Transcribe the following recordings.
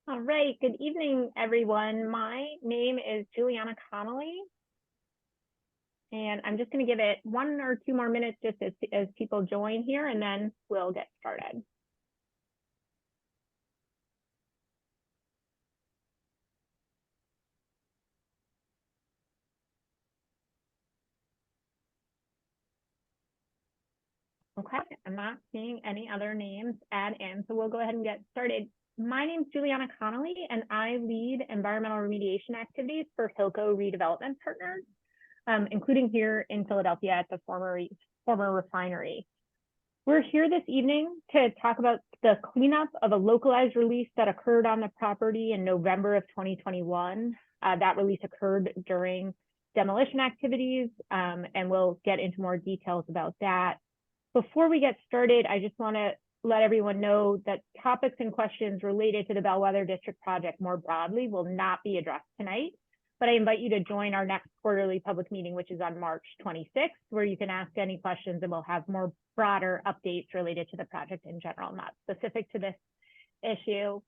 All right, good evening, everyone. My name is Juliana Connolly, and I'm just going to give it 1 or 2 more minutes just as people join here, and then we'll get started. Okay, I'm not seeing any other names add in, so we'll go ahead and get started. My name is Juliana Connolly, and I lead environmental remediation activities for Hilco Redevelopment Partners, including here in Philadelphia at the former refinery. We're here this evening to talk about the cleanup of a localized release that occurred on the property in November of 2021. That release occurred during demolition activities, and we'll get into more details about that. Before we get started, I just want to let everyone know that topics and questions related to the Bellwether District project more broadly will not be addressed tonight, but I invite you to join our next quarterly public meeting, which is on March 26th, where you can ask any questions and we'll have more broader updates related to the project in general, not specific to this issue.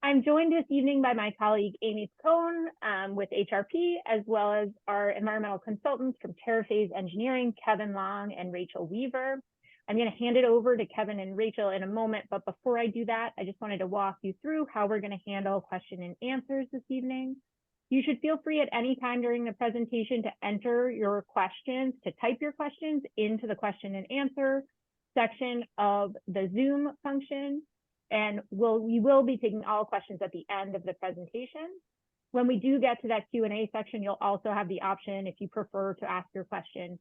I'm joined this evening by my colleague, Amy Cohn with HRP, as well as our environmental consultants from Terraphase Engineering, Kevin Long and Rachel Weaver. I'm going to hand it over to Kevin and Rachel in a moment, but before I do that, I just wanted to walk you through how we're going to handle question and answers this evening. You should feel free at any time during the presentation to enter your questions, to type your questions into the question and answer section of the Zoom function. And we will be taking all questions at the end of the presentation. When we do get to that Q&A section, you'll also have the option, if you prefer to ask your question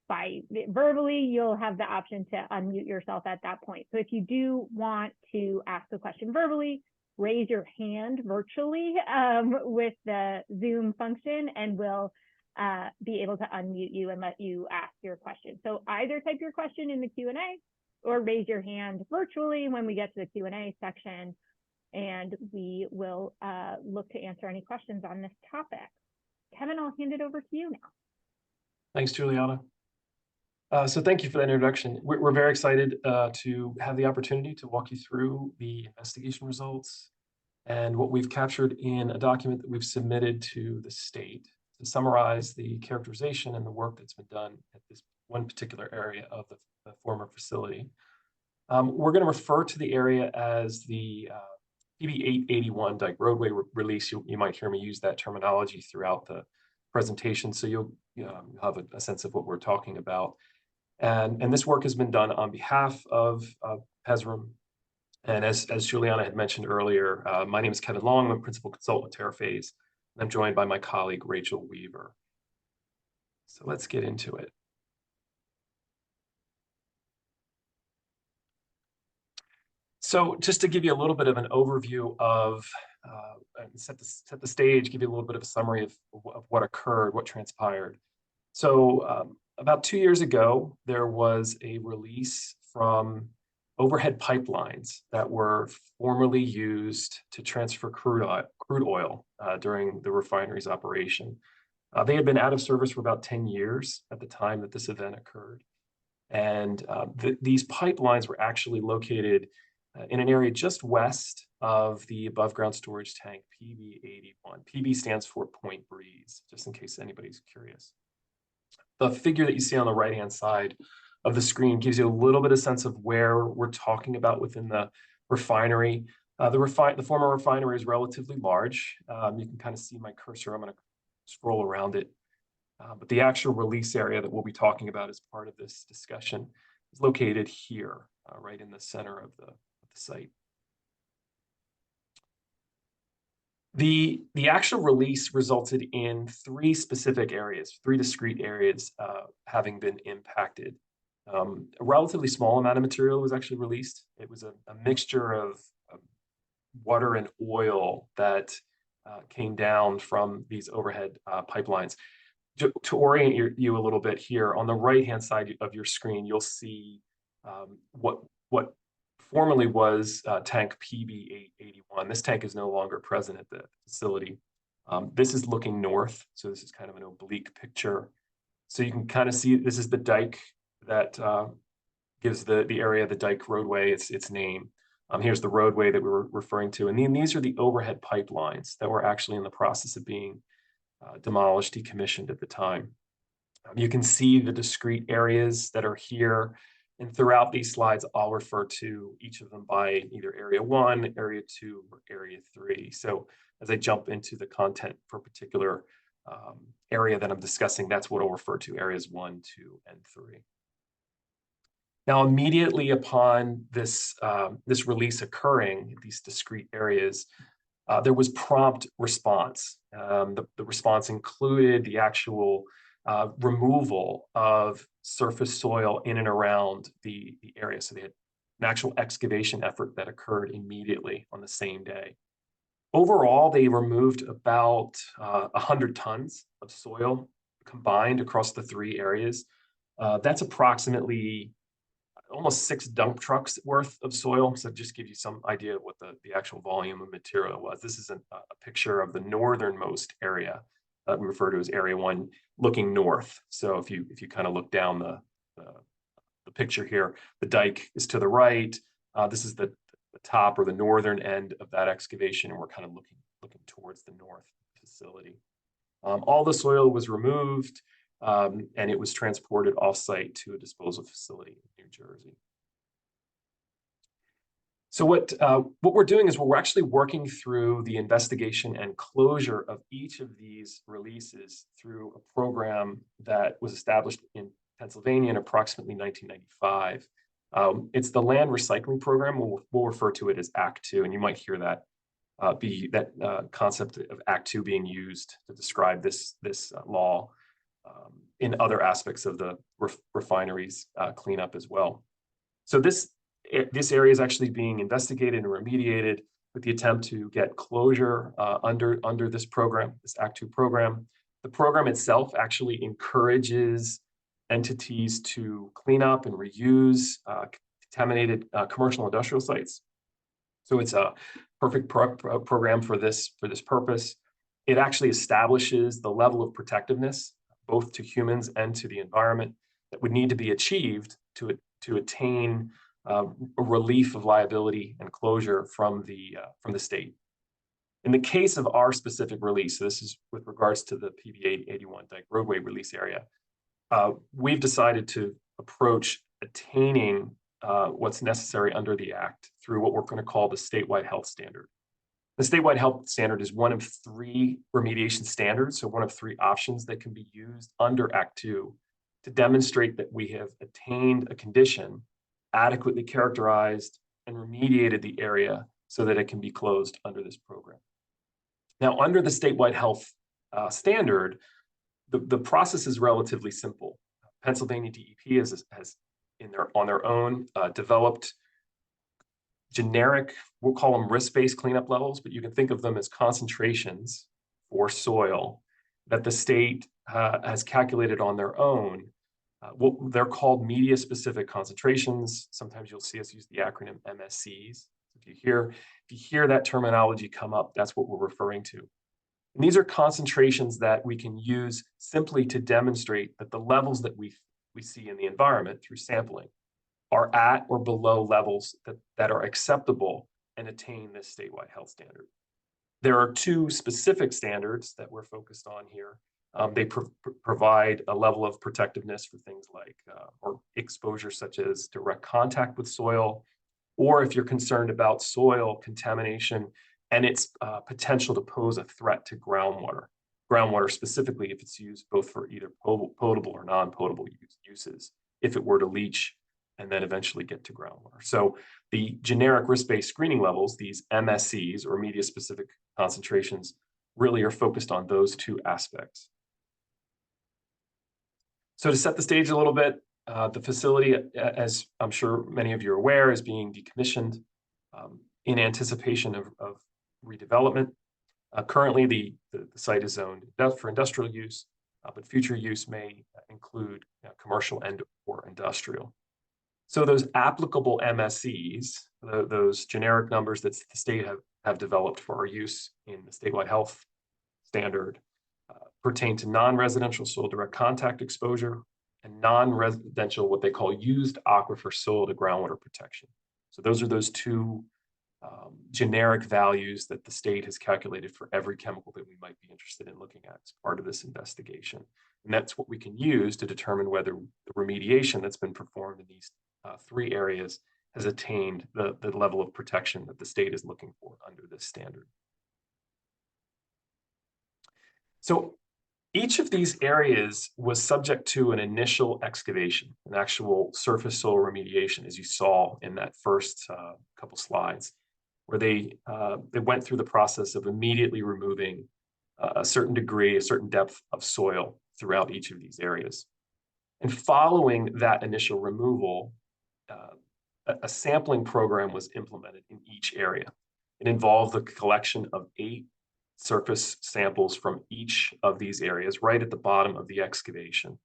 by verbally, you'll have the option to unmute yourself at that point. So if you do want to ask a question verbally, raise your hand virtually with the Zoom function, and we'll be able to unmute you and let you ask your question. So either type your question in the Q&A or raise your hand virtually when we get to the Q&A section, and we will look to answer any questions on this topic. Kevin, I'll hand it over to you now. Thanks, Juliana. So thank you for that introduction. We're very excited to have the opportunity to walk you through the investigation results and what we've captured in a document that we've submitted to the state to summarize the characterization and the work that's been done at this one particular area of the former facility. We're going to refer to the area as the PB 881 Dike Roadway Release. You might hear me use that terminology throughout the presentation, so you'll have a sense of what we're talking about. And this work has been done on behalf of PESRM. And as Juliana had mentioned earlier, my name is Kevin Long. I'm a principal consultant with Terraphase, and I'm joined by my colleague, Rachel Weaver. So let's get into it. So just to give you a little bit of an overview of, and set the stage, give you a little bit of a summary of what occurred, what transpired. So about 2 years ago, there was a release from overhead pipelines that were formerly used to transfer crude oil during the refinery's operation. They had been out of service for about 10 years at the time that this event occurred. And these pipelines were actually located in an area just west of the above ground storage tank PB 81. PB stands for Point Breeze, just in case anybody's curious. The figure that you see on the right-hand side of the screen gives you a little bit of sense of where we're talking about within the refinery. The former refinery is relatively large. You can kind of see my cursor. I'm going to scroll around it. But the actual release area that we'll be talking about as part of this discussion is located here, right in the center of the site. The actual release resulted in 3 specific areas, 3 discrete areas having been impacted. A relatively small amount of material was actually released. It was a mixture of water and oil that came down from these overhead pipelines. To orient you a little bit here, on the right-hand side of your screen, you'll see what formerly was tank PB 881. This tank is no longer present at the facility. This is looking north, so this is kind of an oblique picture. So you can kind of see this is the dike that gives the area, the Dike Roadway, its name. Here's the roadway that we were referring to. And then these are the overhead pipelines that were actually in the process of being demolished, decommissioned at the time. You can see the discrete areas that are here. And throughout these slides, I'll refer to each of them by either Area 1, Area 2, or Area 3. So as I jump into the content for a particular area that I'm discussing, that's what I'll refer to, Areas 1, 2, and 3. Now, immediately upon this, this release occurring, these discrete areas, there was prompt response. The response included the actual removal of surface soil in and around the area. So they had an actual excavation effort that occurred immediately on the same day. Overall, they removed about 100 tons of soil combined across the 3 areas. That's approximately almost 6 dump trucks worth of soil. So just give you some idea of what the actual volume of material was. This is a picture of the northernmost area that we refer to as Area 1, looking north. So if you kind of look down the picture here, the dike is to the right. This is the top or the northern end of that excavation, and we're kind of looking towards the north facility. All the soil was removed, and it was transported off-site to a disposal facility in New Jersey. So what we're doing is we're actually working through the investigation and closure of each of these releases through a program that was established in Pennsylvania in approximately 1995. It's the land recycling program. We'll refer to it as Act 2, and you might hear that concept of Act 2 being used to describe this law in other aspects of the refineries cleanup as well. So this area is actually being investigated and remediated with the attempt to get closure under this program, this Act 2 program. The program itself actually encourages entities to clean up and reuse contaminated commercial industrial sites. So it's a perfect program for this purpose. It actually establishes the level of protectiveness, both to humans and to the environment, that would need to be achieved to attain a relief of liability and closure from the state. In the case of our specific release, so this is with regards to the PB 81 Dike Roadway Release area, we've decided to approach attaining what's necessary under the Act through what we're going to call the statewide health standard. The statewide health standard is one of 3 remediation standards, so one of 3 options that can be used under Act 2 to demonstrate that we have attained a condition, adequately characterized and remediated the area so that it can be closed under this program. Now, under the statewide health standard, the process is relatively simple. Pennsylvania DEP has on their own developed generic, we'll call them risk-based cleanup levels, but you can think of them as concentrations for soil that the state has calculated on their own. They're called media-specific concentrations. Sometimes you'll see us use the acronym MSCs. If you hear that terminology come up, that's what we're referring to. And these are concentrations that we can use simply to demonstrate that the levels that we see in the environment through sampling are at or below levels that are acceptable and attain this statewide health standard. There are 2 specific standards that we're focused on here. They provide a level of protectiveness for things like or exposure such as direct contact with soil, or if you're concerned about soil contamination and its potential to pose a threat to groundwater. Groundwater specifically if it's used both for either potable or non-potable uses, if it were to leach and then eventually get to groundwater. So the generic risk-based screening levels, these MSCs or media-specific concentrations, really are focused on those 2 aspects. So to set the stage a little bit, the facility, as I'm sure many of you are aware, is being decommissioned in anticipation of redevelopment. Currently, the site is zoned for industrial use, but future use may include commercial and or industrial. So those applicable MSCs, those generic numbers that the state have developed for our use in the statewide health standard, pertain to non-residential soil direct contact exposure and non-residential, what they call used aquifer soil to groundwater protection. So those are those 2 generic values that the state has calculated for every chemical that we might be interested in looking at as part of this investigation. And that's what we can use to determine whether the remediation that's been performed in these three areas has attained the level of protection that the state is looking for under this standard. So each of these areas was subject to an initial excavation, an actual surface soil remediation, as you saw in that first couple slides, where they went through the process of immediately removing a certain degree, a certain depth of soil throughout each of these areas. And following that initial removal, a sampling program was implemented in each area. It involved the collection of 8 surface samples from each of these areas right at the bottom of the excavation.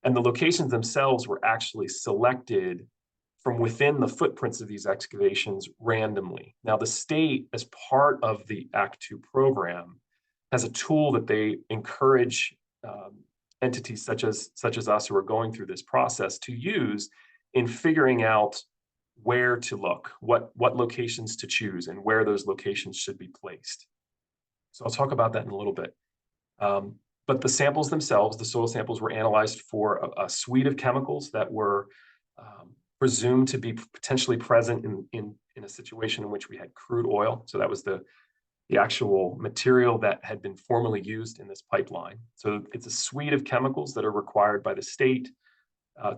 And the locations themselves were actually selected from within the footprints of these excavations randomly. Now, the state, as part of the Act 2 program, has a tool that they encourage entities such as us who are going through this process to use in figuring out where to look, what locations to choose, and where those locations should be placed. So I'll talk about that in a little bit. But the samples themselves, the soil samples, were analyzed for a suite of chemicals that were presumed to be potentially present in a situation in which we had crude oil. So that was the actual material that had been formerly used in this pipeline. So it's a suite of chemicals that are required by the state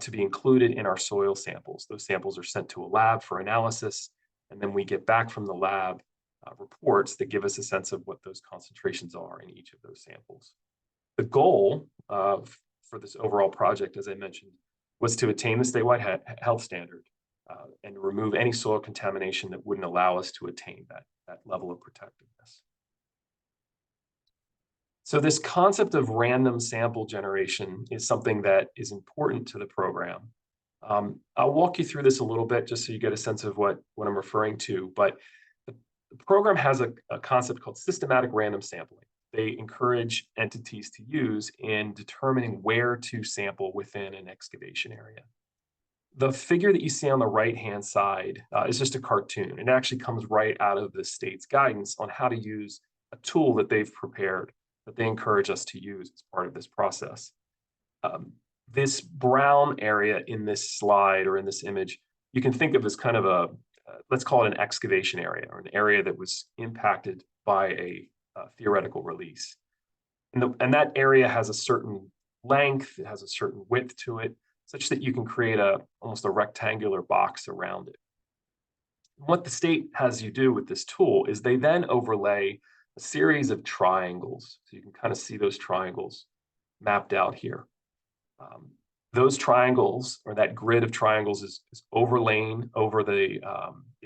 to be included in our soil samples. Those samples are sent to a lab for analysis, and then we get back from the lab reports that give us a sense of what those concentrations are in each of those samples. The goal for this overall project, as I mentioned, was to attain the statewide health standard and remove any soil contamination that wouldn't allow us to attain that level of protectiveness. So this concept of random sample generation is something that is important to the program. I'll walk you through this a little bit just so you get a sense of what I'm referring to, but the program has a concept called systematic random sampling. They encourage entities to use in determining where to sample within an excavation area. The figure that you see on the right-hand side is just a cartoon. It actually comes right out of the state's guidance on how to use a tool that they've prepared that they encourage us to use as part of this process. This brown area in this slide or in this image, you can think of as kind of let's call it an excavation area, or an area that was impacted by a theoretical release. And that area has a certain length, it has a certain width to it, such that you can create almost a rectangular box around it. What the state has you do with this tool is they then overlay a series of triangles. So you can kind of see those triangles mapped out here. Those triangles, or that grid of triangles, is overlain over the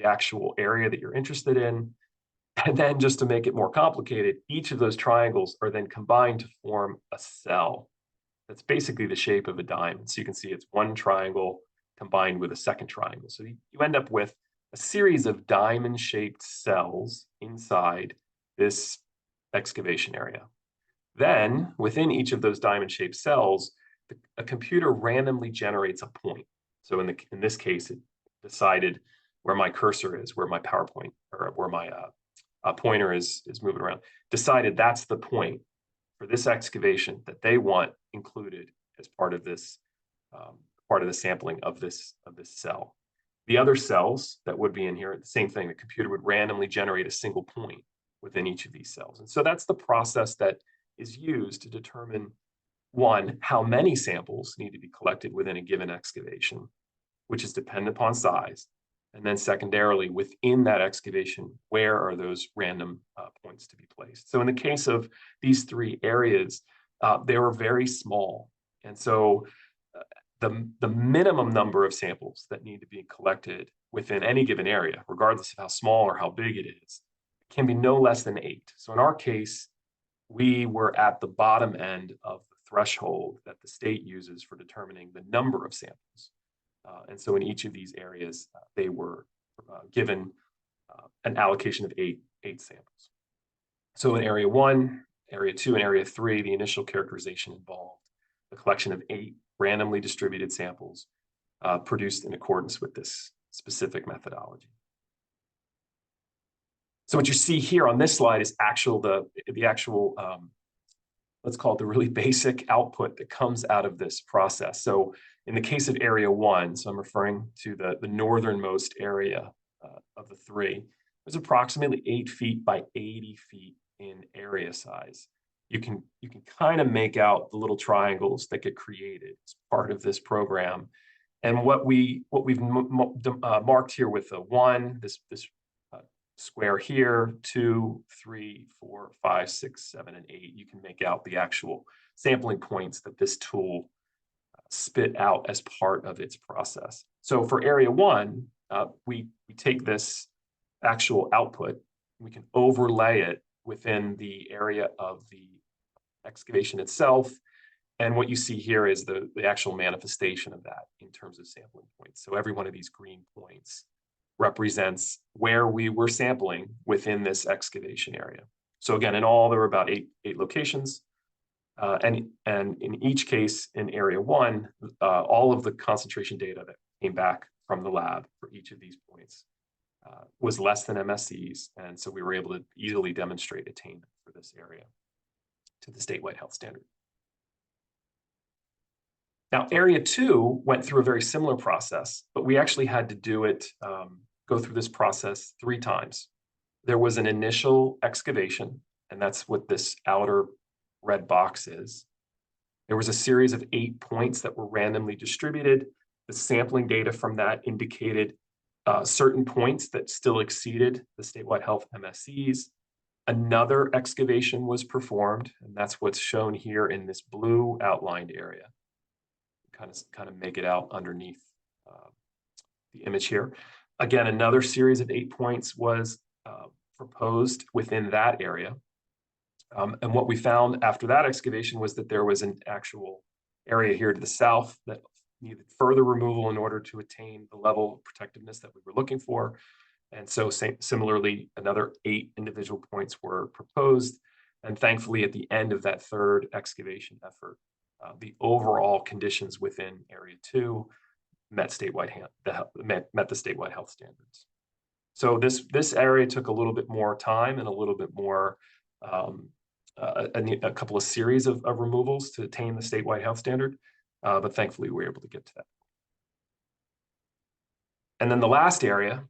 actual area that you're interested in. And then, just to make it more complicated, each of those triangles are then combined to form a cell that's basically the shape of a diamond. So you can see it's one triangle combined with a second triangle. So you end up with a series of diamond-shaped cells inside this excavation area. Then, within each of those diamond-shaped cells, a computer randomly generates a point. So in this case, it decided where my cursor is, where my PowerPoint, or where my pointer is moving around, decided that's the point for this excavation that they want included as part of this part of the sampling of this cell. The other cells that would be in here, the same thing, the computer would randomly generate a single point within each of these cells. And so that's the process that is used to determine, one, how many samples need to be collected within a given excavation, which is dependent upon size. And then secondarily, within that excavation, where are those random points to be placed? So in the case of these three areas, they were very small. And so the minimum number of samples that need to be collected within any given area, regardless of how small or how big it is, can be no less than 8. So in our case, we were at the bottom end of the threshold that the state uses for determining the number of samples. And so in each of these areas, they were given an allocation of eight samples. So in area 1, area 2, and area 3, the initial characterization involved the collection of 8 randomly distributed samples produced in accordance with this specific methodology. So what you see here on this slide is the actual, let's call it the really basic output that comes out of this process. So in the case of area 1, so I'm referring to the northernmost area of the three, there's approximately 8 feet by 80 feet in area size. You can kind of make out the little triangles that get created as part of this program. And what we've marked here with a 1, this square here, 2, 3, 4, 5, 6, 7, and 8, you can make out the actual sampling points that this tool spit out as part of its process. So for area 1, we take this actual output, we can overlay it within the area of the excavation itself. And what you see here is the actual manifestation of that in terms of sampling points. So every one of these green points represents where we were sampling within this excavation area. So again, in all, there were about eight locations. And in each case, in area 1, all of the concentration data that came back from the lab for each of these points was less than MSCs. And so we were able to easily demonstrate attainment for this area to the statewide health standard. Now, area 2 went through a very similar process, but we actually had to do it, go through this process 3 times. There was an initial excavation, and that's what this outer red box is. There was a series of 8 points that were randomly distributed. The sampling data from that indicated certain points that still exceeded the statewide health MSCs. Another excavation was performed, and that's what's shown here in this blue outlined area. Kind of make it out underneath the image here. Again, another series of 8 points was proposed within that area. And what we found after that excavation was that there was an actual area here to the south that needed further removal in order to attain the level of protectiveness that we were looking for. And so similarly, another 8 individual points were proposed. And thankfully, at the end of that third excavation effort, the overall conditions within area 2 met the statewide health standards. So this area took a little bit more time and a little bit more, a couple of series of removals to attain the statewide health standard, but thankfully we were able to get to that. And then the last area,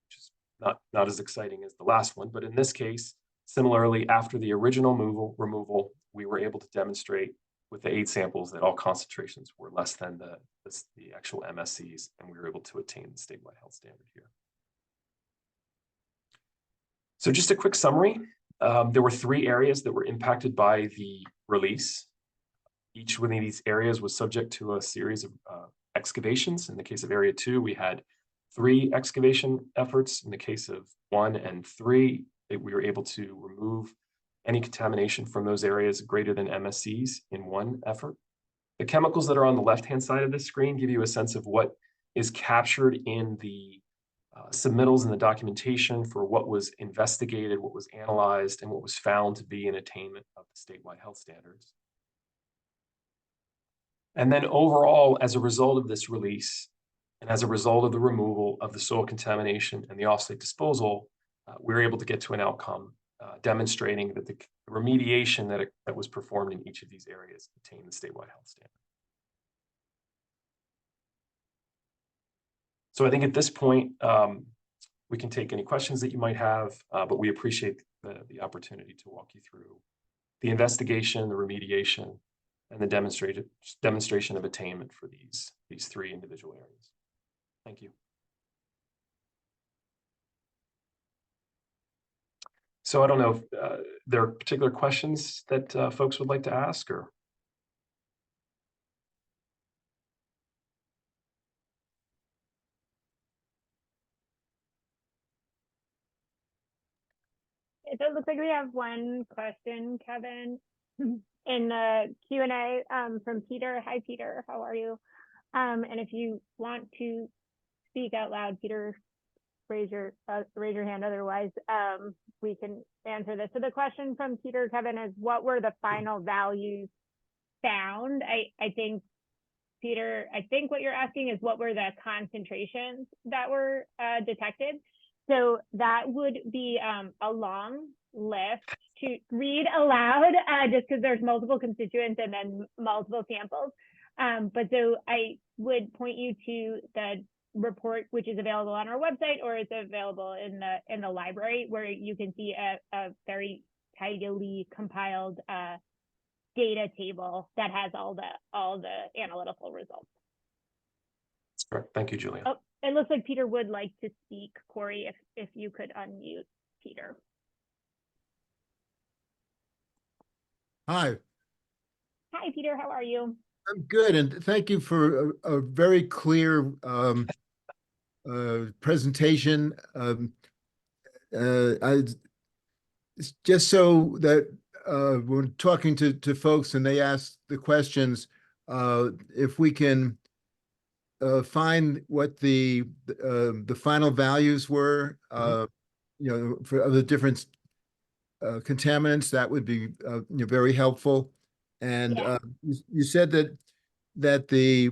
which is not as exciting as the last one, but in this case, similarly, after the original removal, we were able to demonstrate with the 8 samples that all concentrations were less than the actual MSCs, and we were able to attain the statewide health standard here. So just a quick summary. There were 3 areas that were impacted by the release. Each one of these areas was subject to a series of excavations. In the case of area 2, we had 3 excavation efforts. In the case of 1 and 3, we were able to remove any contamination from those areas greater than MSCs in 1 effort. The chemicals that are on the left-hand side of this screen give you a sense of what is captured in the submittals and the documentation for what was investigated, what was analyzed, and what was found to be an attainment of the statewide health standards. And then overall, as a result of this release, and as a result of the removal of the soil contamination and the offsite disposal, we were able to get to an outcome demonstrating that the remediation that was performed in each of these areas attained the statewide health standard. So I think at this point, we can take any questions that you might have, but we appreciate the opportunity to walk you through the investigation, the remediation, and the demonstration of attainment for these 3 individual areas. Thank you. So I don't know if there are particular questions that folks would like to ask, or. It looks like we have one question, Kevin, in the Q&A from Peter. Hi, Peter. How are you? And if you want to speak out loud, Peter, raise your hand. Otherwise, we can answer this. So the question from Peter, Kevin, is what were the final values found? I think, Peter, I think what you're asking is what were the concentrations that were detected. So that would be a long list to read aloud, just because there's multiple constituents and then multiple samples. But so I would point you to the report, which is available on our website, or it's available in the library, where you can see a very tidily compiled data table that has all the analytical results. That's correct. Thank you, Julia. Oh, it looks like Peter would like to speak. Corey, if you could unmute Peter. Hi. Hi, Peter. How are you? I'm good, and thank you for a very clear presentation. Just so that when talking to folks and they ask the questions, if we can find what the final values were, for the different contaminants, that would be very helpful. And Yeah. you said that the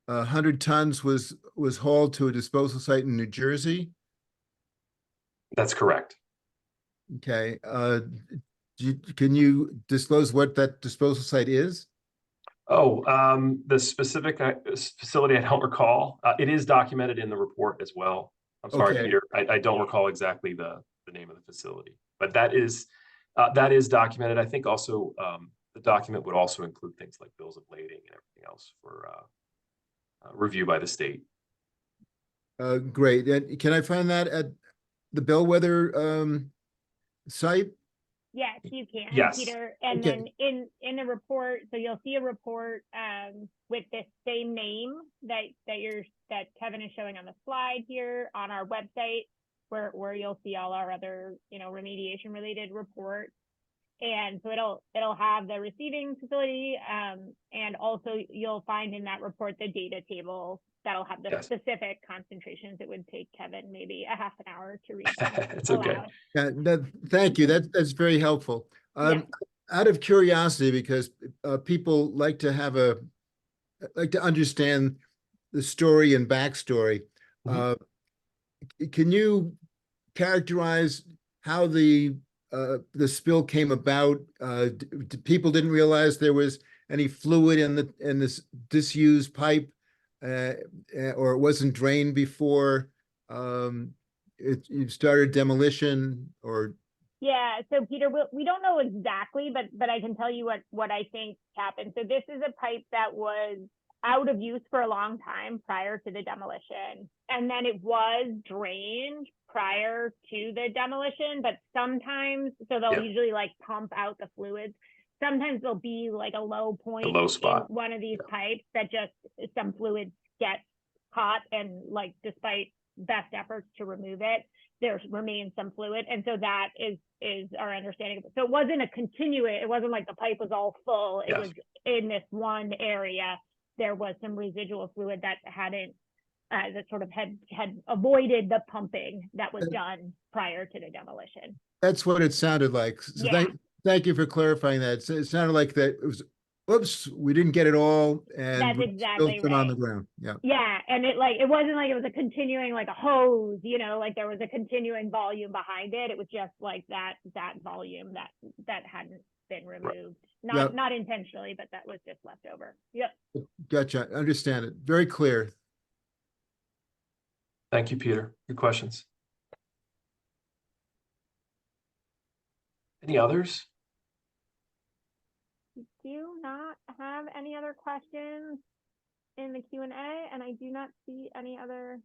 100 tons was hauled to a disposal site in New Jersey. That's correct. Okay. Can you disclose what that disposal site is? Oh, the specific facility, I don't recall. It is documented in the report as well. I'm sorry, Okay. Peter. I don't recall exactly the name of the facility, but that is documented. I think also the document would also include things like bills of lading and everything else for review by the state. Great. And can I find that at the Bellwether site? Yes, you can, Yes. Peter. And Okay. then in the report, so you'll see a report with this same name that Kevin is showing on the slide here on our website, where you'll see all our other remediation related reports. And so it'll have the receiving facility, and also you'll find in that report the data table that'll have the Yes. specific concentrations. It would take Kevin maybe a half an hour to read them It's okay. aloud. Thank you. That's very helpful. Yeah. Out of curiosity, because people like to understand the story and backstory, can you characterize how the spill came about? People didn't realize there was any fluid in this disused pipe, or it wasn't drained before you started demolition, or? Yeah, so Peter, we don't know exactly, but I can tell you what I think happened. So this is a pipe that was out of use for a long time prior to the demolition, and then it was drained prior to the demolition. But sometimes, so they'll usually like pump out the fluids. Sometimes there'll be like a low point, A low spot in one of these pipes that just some fluids get caught, and like despite best efforts to remove it, there remains some fluid. And so that is our understanding of it. So it wasn't it wasn't like the pipe was all full. It was in this one area, there was some residual fluid that that sort of had avoided the pumping that was done prior to the demolition. That's what it sounded like. So thank you for clarifying that. So it sounded like that it was, oops, we didn't get it all, and that's exactly right. On the ground. Yeah. Yeah, and it wasn't like it was a continuing like a hose, like there was a continuing volume behind it. It was just like that volume that hadn't been removed, not intentionally, but that was just left over. Yep. Gotcha. Understand it. Very clear. Thank you, Peter. Good questions. Any others? We do not have any other questions in the Q&A, and I do not see any other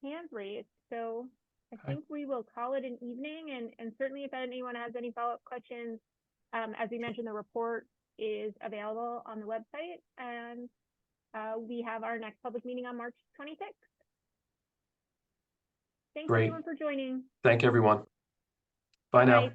hands raised. So I think we will call it an evening, and certainly if anyone has any follow-up questions, as we mentioned, the report is available on the website, and we have our next public meeting on March 26th. Thanks everyone for joining. Thank everyone. Bye now.